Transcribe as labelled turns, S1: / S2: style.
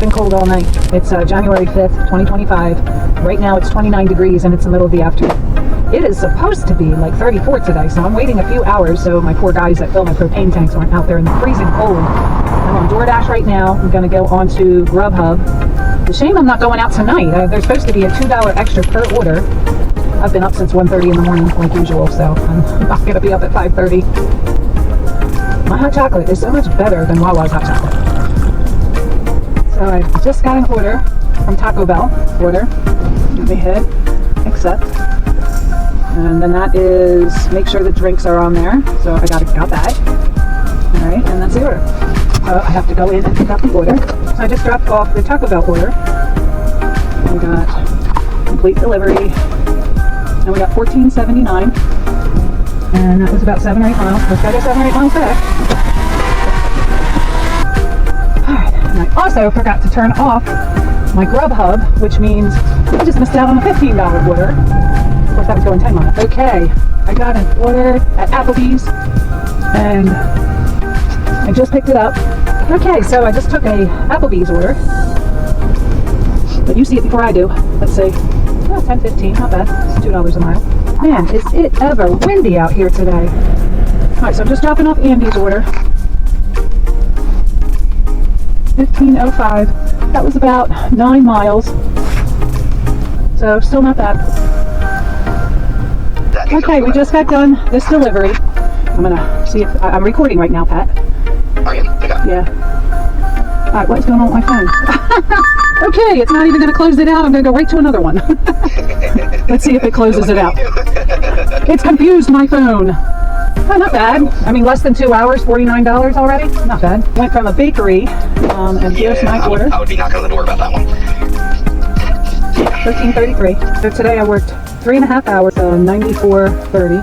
S1: been cold all night. It's January 5th, 2025. Right now it's 29 degrees and it's the middle of the afternoon. It is supposed to be like 34 today, so I'm waiting a few hours so my poor guys that fill my propane tanks aren't out there in the freezing cold. I'm on DoorDash right now. I'm going to go on to Grubhub. The shame I'm not going out tonight. There's supposed to be a $2 extra per order. I've been up since 1:30 in the morning like usual, so I'm not going to be up at 5:30. My hot chocolate is so much better than Wawa's hot chocolate. So I just got an order from Taco Bell. Let me hit accept. And then that is make sure the drinks are on there. So I got that. All right, and that's the order. So I have to go in and pick up the order. So I just dropped off the Taco Bell order. We got complete delivery. And we got $14.79. And that was about 7 or 8 miles. Let's go 7 or 8 miles back. Alright, and I also forgot to turn off my Grubhub, which means I just missed out on a $15 order. Of course, that was going 10 miles. Okay, I got an order at Applebee's, and I just picked it up. Okay, so I just took a Applebee's order. But you see it before I do. Let's see. Oh, $10.15, not bad. It's $2 a mile. Man, is it ever windy out here today. Alright, so I'm just dropping off Andy's order. $15.05. That was about 9 miles. So, still not bad. Okay, we just got done this delivery. I'm gonna see if... I'm recording right now, Pat.
S2: Are you?
S1: Yeah. Alright, what's going on with my phone? Okay, it's not even going to close it out. I'm going to go right to another one. Let's see if it closes it out. It's confused my phone. Oh, not bad. I mean, less than 2 hours, $49 already. Not bad. Went from a bakery, and here's my order.
S2: I would be knocking on the door about that one.
S1: $13.33. So today I worked 3.5 hours, so $94.30.